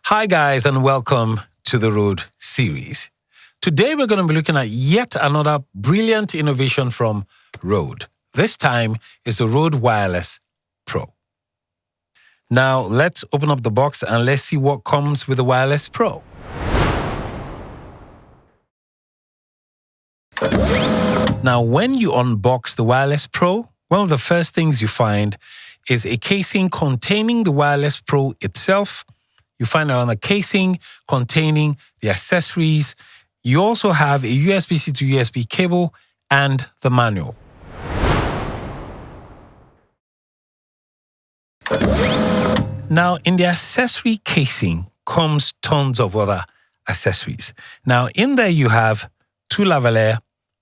Hi guys, and welcome to the Rode series. Today we're going to be looking at yet another brilliant innovation from Rode. This time is the Rode Wireless Pro. Now let's open up the box and let's see what comes with the Wireless Pro. Now when you unbox the Wireless Pro, one of the first things you find is a casing containing the Wireless Pro itself. You find around the casing containing the accessories. You also have a USB-C to USB cable and the manual. Now, in the accessory casing comes tons of other accessories. Now, in there you have two lavalier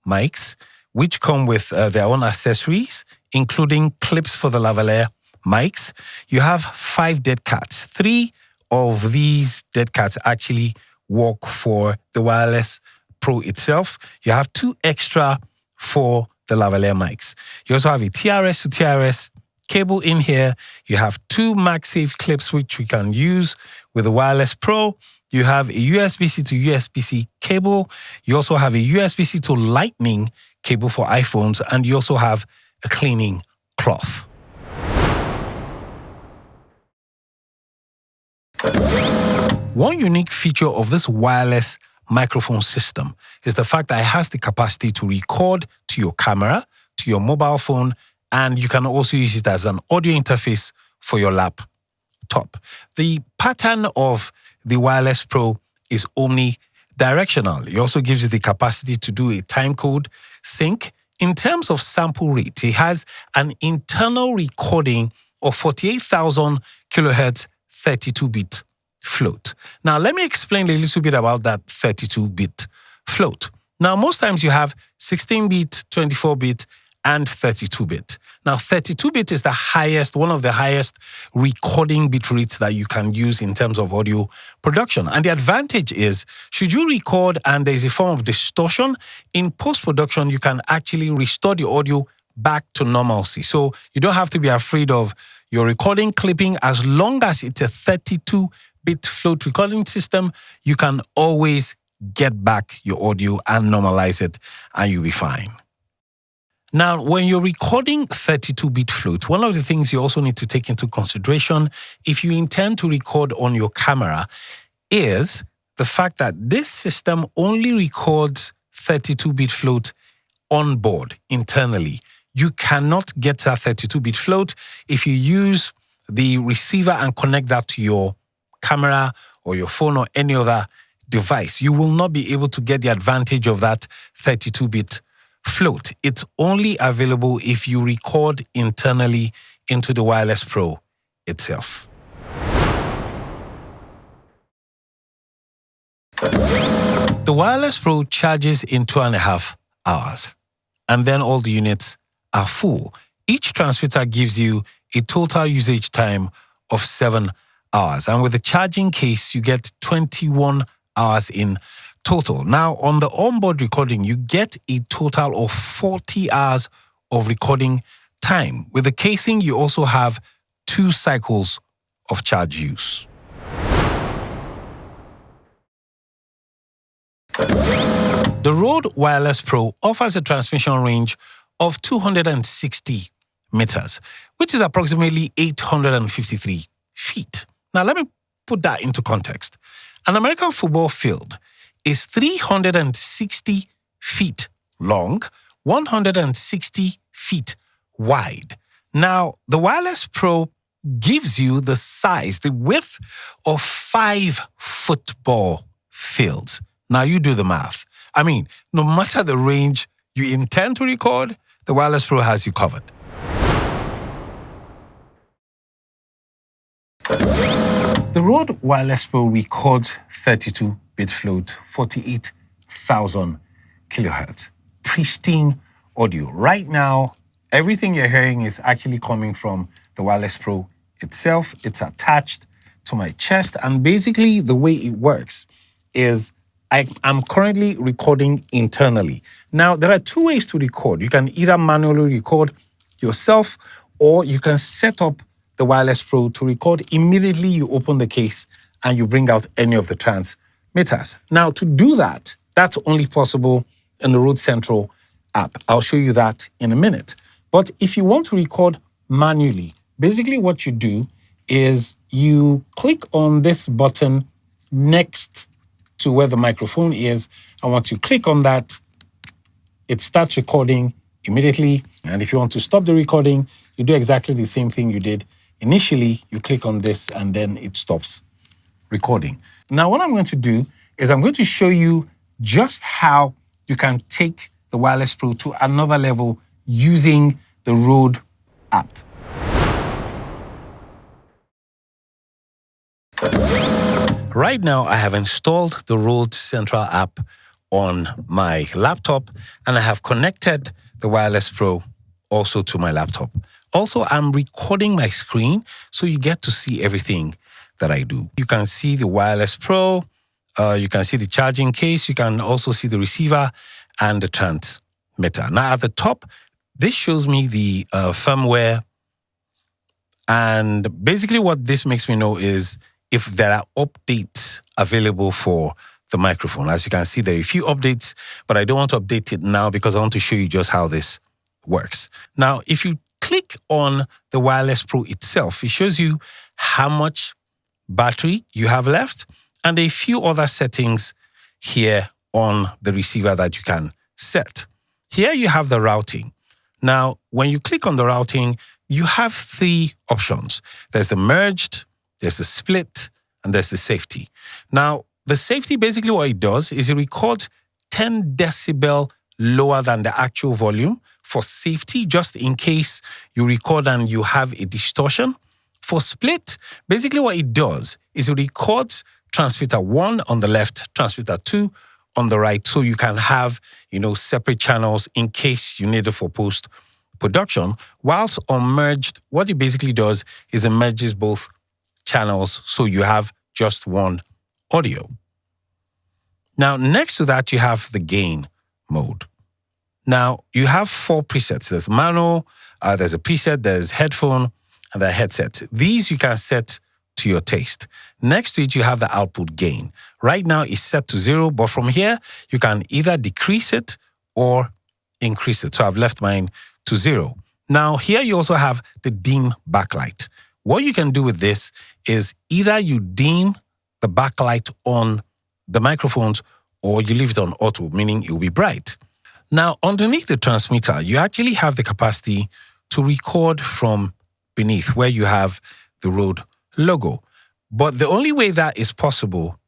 mics, which come with their own accessories, including clips for the lavalier mics. You have 5 dead cats. 3 of these dead cats actually work for the Wireless Pro itself. You have 2 extra for the lavalier mics. You also have a TRS to TRS cable in here. You have 2 MagSafe clips which we can use with the Wireless Pro. You have a USB-C to USB-C cable. You also have a USB-C to Lightning cable for iPhones, and you also have a cleaning cloth. One unique feature of this wireless microphone system is the fact that it has the capacity to record to your camera, to your mobile phone, and you can also use it as an audio interface for your laptop. The pattern of the Wireless Pro is omnidirectional. It also gives you the capacity to do a timecode sync. In terms of sample rate, it has an internal recording of 48,000 kilohertz 32-bit float. Now, let me explain a little bit about that 32-bit float. Now, most times you have 16-bit, 24-bit, and 32-bit. Now, 32-bit is the highest, one of the highest recording bit rates that you can use in terms of audio production. And the advantage is, should you record and there's a form of distortion, in post-production, you can actually restore the audio back to normalcy. So you don't have to be afraid of your recording clipping. As long as it's a 32-bit float recording system, you can always get back your audio and normalize it, and you'll be fine. Now, when you're recording 32-bit float, one of the things you also need to take into consideration if you intend to record on your camera is the fact that this system only records 32-bit float on board internally. You cannot get that 32-bit float if you use the receiver and connect that to your camera or your phone or any other device. You will not be able to get the advantage of that 32-bit float. It's only available if you record internally into the Wireless Pro itself. The Wireless Pro charges in 2.5 hours, and then all the units are full. Each transmitter gives you a total usage time of 7 hours. And with the charging case, you get 21 hours in total. Now, on the onboard recording, you get a total of 40 hours of recording time. With the casing, you also have 2 cycles of charge use. The Rode Wireless Pro offers a transmission range of 260 meters, which is approximately 853 feet. Now, let me put that into context. An American football field is 360 feet long, 160 feet wide. Now, the Wireless Pro gives you the size, the width of 5 football fields. Now, you do the math. I mean, no matter the range you intend to record, the Wireless Pro has you covered. The Rode Wireless Pro records 32-bit float, 48,000 kilohertz. Pristine audio. Right now, everything you're hearing is actually coming from the Wireless Pro itself. It's attached to my chest, and basically the way it works is I'm currently recording internally. Now, there are 2 ways to record. You can either manually record yourself, or you can set up the Wireless Pro to record immediately you open the case and you bring out any of the transmitters. Now, to do that, that's only possible in the Rode Central app. I'll show you that in a minute. But if you want to record manually, basically what you do is you click on this button next to where the microphone is, and once you click on that, it starts recording immediately. And if you want to stop the recording, you do exactly the same thing you did initially. You click on this and then it stops recording. Now, what I'm going to do is I'm going to show you just how you can take the Wireless Pro to another level using the Rode app. Right now, I have installed the Rode Central app on my laptop, and I have connected the Wireless Pro also to my laptop. Also, I'm recording my screen so you get to see everything that I do. You can see the Wireless Pro, you can see the charging case, you can also see the receiver and the transmitter. Now, at the top, this shows me the firmware, and basically what this makes me know is if there are updates available for the microphone. As you can see, there are a few updates, but I don't want to update it now because I want to show you just how this works. Now, if you click on the Wireless Pro itself, it shows you how much battery you have left and a few other settings here on the receiver that you can set. Here you have the routing. Now, when you click on the routing, you have three options. There's the merged, there's the split, and there's the safety. Now, the safety, basically what it does is it records 10 decibel lower than the actual volume for safety, just in case you record and you have a distortion. For split, basically what it does is it records transmitter 1 on the left, transmitter 2 on the right, so you can have, separate channels in case you need it for post-production. Whilst on merged, what it basically does is it merges both channels, so you have just one audio. Now, next to that, you have the gain mode. Now, you have 4 presets. There's manual, there's a preset, there's headphone, and the headset. These you can set to your taste. Next to it, you have the output gain. Right now, it's set to 0, but from here, you can either decrease it or increase it. So I've left mine to 0. Now, here you also have the dim backlight. What you can do with this is either you dim the backlight on the microphones or you leave it on auto, meaning it will be bright. Now, underneath the transmitter, you actually have the capacity to record from beneath where you have the Rode logo. But the only way that is possible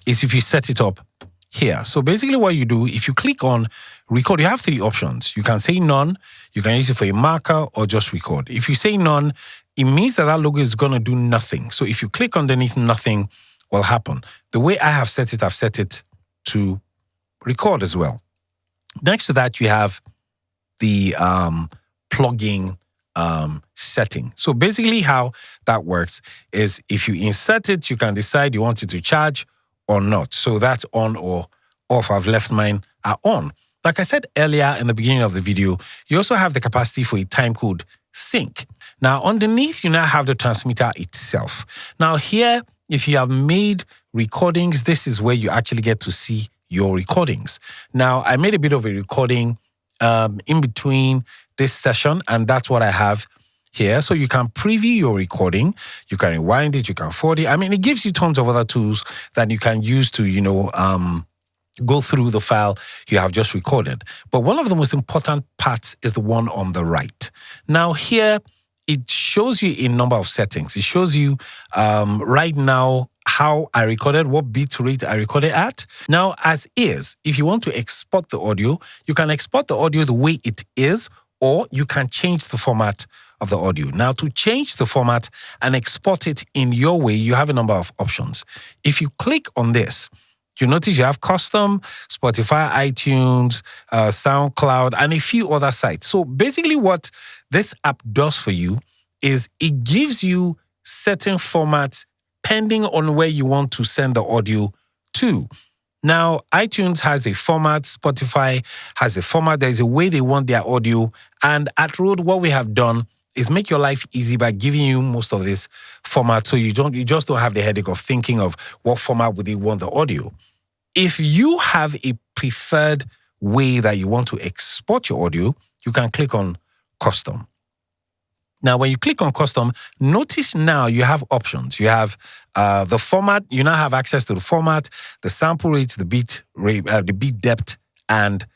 is if you set it up here. So basically what you do, if you click on record, you have 3 options. You can say none, you can use it for a marker, or just record. If you say none, it means that that logo is going to do nothing. So if you click underneath, nothing will happen. The way I have set it, I've set it to record as well. Next to that, you have the plugin setting. So basically how that works is if you insert it, you can decide you want it to charge or not. So that's on or off. I've left mine at on. Like I said earlier in the beginning of the video, you also have the capacity for a timecode sync. Now, underneath, you now have the transmitter itself. Now here, if you have made recordings, this is where you actually get to see your recordings. Now, I made a bit of a recording in between this session, and that's what I have here. So you can preview your recording, you can rewind it, you can forward it. I mean, it gives you tons of other tools that you can use to, go through the file you have just recorded. But one of the most important parts is the one on the right. Now here, it shows you a number of settings. It shows you right now how I recorded, what bit rate I recorded at. Now, as is, if you want to export the audio, you can export the audio the way it is, or you can change the format of the audio. Now, to change the format and export it in your way, you have a number of options. If you click on this, you notice you have custom, Spotify, iTunes, SoundCloud, and a few other sites. So basically what this app does for you is it gives you certain formats depending on where you want to send the audio to. Now, iTunes has a format, Spotify has a format, there's a way they want their audio. And at Rode, what we have done is make your life easy by giving you most of this format, so you just don't have the headache of thinking of what format would you want the audio. If you have a preferred way that you want to export your audio, you can click on Custom. Now, when you click on Custom, notice now you have options. You have the format. You now have access to the format, the sample rates, the beat depth, and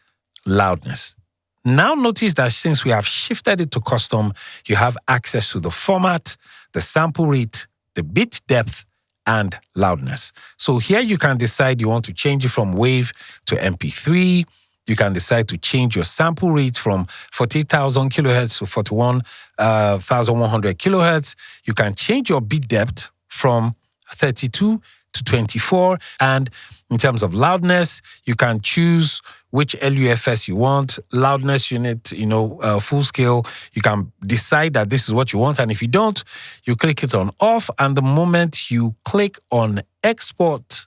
loudness. Now notice that since we have shifted it to Custom, you have access to the format, the sample rate, the bit depth, and loudness. So here you can decide you want to change it from WAV to MP3. You can decide to change your sample rate from 48,000 kilohertz to 41,100 kilohertz. You can change your bit depth from 32 to 24. And in terms of loudness, you can choose which LUFS you want, loudness unit, full scale. You can decide that this is what you want. And if you don't, you click it on off. And the moment you click on export,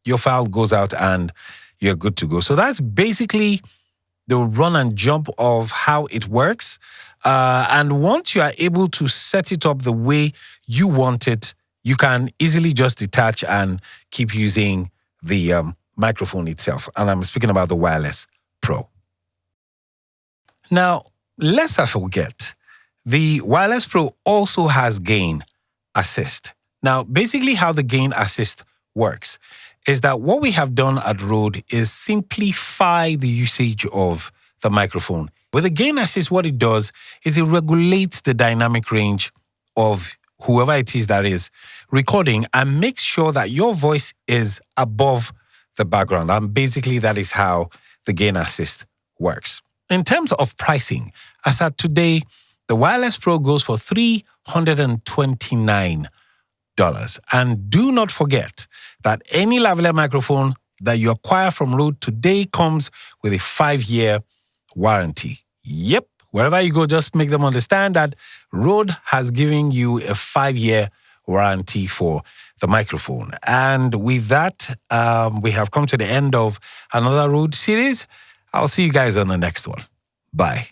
your file goes out and you're good to go. So that's basically the run and jump of how it works. And once you are able to set it up the way you want it, you can easily just detach and keep using the microphone itself. And I'm speaking about the Wireless Pro. Now, lest I forget, the Wireless Pro also has gain assist. Now, basically how the gain assist works is that what we have done at Rode is simplify the usage of the microphone. With the gain assist, what it does is it regulates the dynamic range of whoever it is that is recording and makes sure that your voice is above the background. And basically, that is how the gain assist works. In terms of pricing, as at today, the Wireless Pro goes for $329. And do not forget that any lavalier microphone that you acquire from Rode today comes with a 5-year warranty. Yep, wherever you go, just make them understand that Rode has given you a 5-year warranty for the microphone. And with that, we have come to the end of another Rode series. I'll see you guys on the next one. Bye.